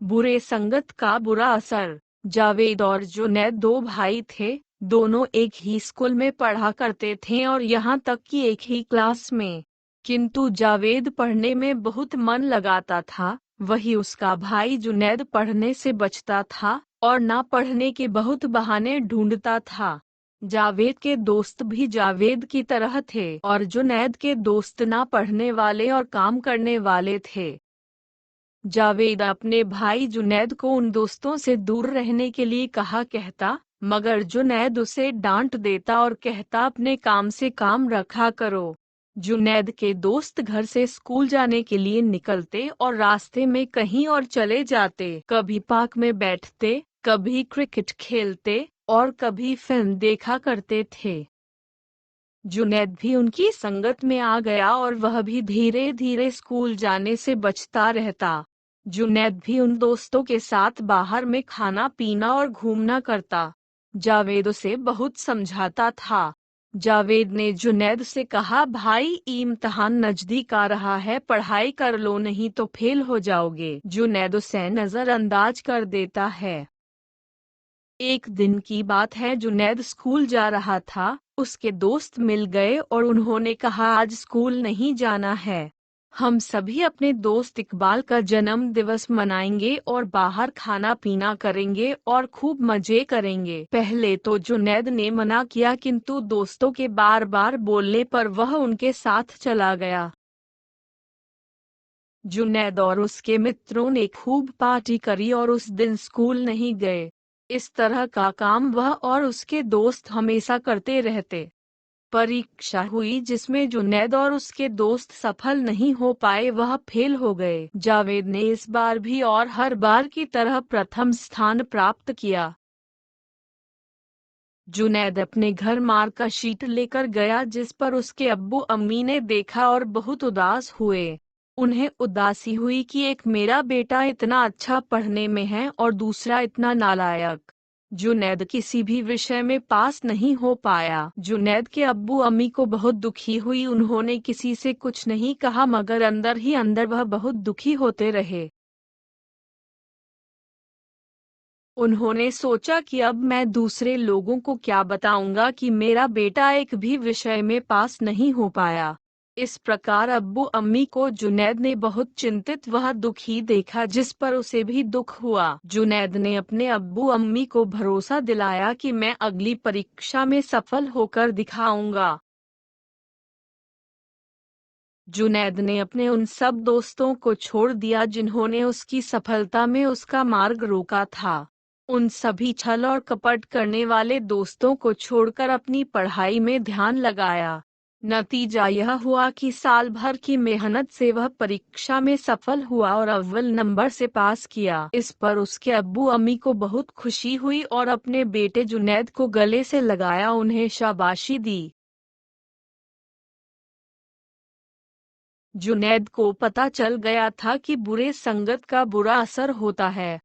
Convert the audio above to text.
बुरे संगत का बुरा असर। जावेद और जुनैद दो भाई थे। दोनों एक ही स्कूल में पढ़ा करते थे और यहाँ तक कि एक ही क्लास में। किंतु जावेद पढ़ने में बहुत मन लगाता था, वही उसका भाई जुनैद पढ़ने से बचता था और ना पढ़ने के बहुत बहाने ढूंढता था। जावेद के दोस्त भी जावेद की तरह थे और जुनैद के दोस्त ना पढ़ने वाले और काम करने वाले थे। जावेद अपने भाई जुनैद को उन दोस्तों से दूर रहने के लिए कहा कहता, मगर जुनैद उसे डांट देता और कहता अपने काम से काम रखा करो। जुनैद के दोस्त घर से स्कूल जाने के लिए निकलते और रास्ते में कहीं और चले जाते, कभी पार्क में बैठते, कभी क्रिकेट खेलते और कभी फिल्म देखा करते थे। जुनैद भी उनकी संगत में आ गया और वह भी धीरे धीरे स्कूल जाने से बचता रहता। जुनैद भी उन दोस्तों के साथ बाहर में खाना पीना और घूमना करता। जावेद उसे बहुत समझाता था। जावेद ने जुनैद से कहा, भाई इम्तिहान नजदीक आ रहा है, पढ़ाई कर लो नहीं तो फेल हो जाओगे। जुनैद उसे नजरअंदाज कर देता है। एक दिन की बात है, जुनैद स्कूल जा रहा था। उसके दोस्त मिल गए और उन्होंने कहा, आज स्कूल नहीं जाना है। हम सभी अपने दोस्त इकबाल का जन्म दिवस मनाएंगे और बाहर खाना पीना करेंगे और खूब मजे करेंगे। पहले तो जुनैद ने मना किया, किंतु दोस्तों के बार बार बोलने पर वह उनके साथ चला गया। जुनैद और उसके मित्रों ने खूब पार्टी करी और उस दिन स्कूल नहीं गए। इस तरह का काम वह और उसके दोस्त हमेशा करते रहते। परीक्षा हुई जिसमें जुनैद और उसके दोस्त सफल नहीं हो पाए, वह फेल हो गए। जावेद ने इस बार भी और हर बार की तरह प्रथम स्थान प्राप्त किया। जुनैद अपने घर मार्क शीट लेकर गया जिस पर उसके अब्बू अम्मी ने देखा और बहुत उदास हुए। उन्हें उदासी हुई कि एक मेरा बेटा इतना अच्छा पढ़ने में है और दूसरा इतना नालायक। जुनैद किसी भी विषय में पास नहीं हो पाया। जुनैद के अब्बू अम्मी को बहुत दुखी हुई। उन्होंने किसी से कुछ नहीं कहा, मगर अंदर ही अंदर वह बहुत दुखी होते रहे। उन्होंने सोचा कि अब मैं दूसरे लोगों को क्या बताऊंगा कि मेरा बेटा एक भी विषय में पास नहीं हो पाया। इस प्रकार अब्बू अम्मी को जुनैद ने बहुत चिंतित वह दुखी देखा, जिस पर उसे भी दुख हुआ। जुनैद ने अपने अब्बू अम्मी को भरोसा दिलाया कि मैं अगली परीक्षा में सफल होकर दिखाऊंगा। जुनैद ने अपने उन सब दोस्तों को छोड़ दिया जिन्होंने उसकी सफलता में उसका मार्ग रोका था। उन सभी छल और कपट करने वाले दोस्तों को छोड़कर अपनी पढ़ाई में ध्यान लगाया। नतीजा यह हुआ कि साल भर की मेहनत से वह परीक्षा में सफल हुआ और अव्वल नंबर से पास किया। इस पर उसके अब्बू अम्मी को बहुत खुशी हुई और अपने बेटे जुनैद को गले से लगाया, उन्हें शाबाशी दी। जुनैद को पता चल गया था कि बुरे संगत का बुरा असर होता है।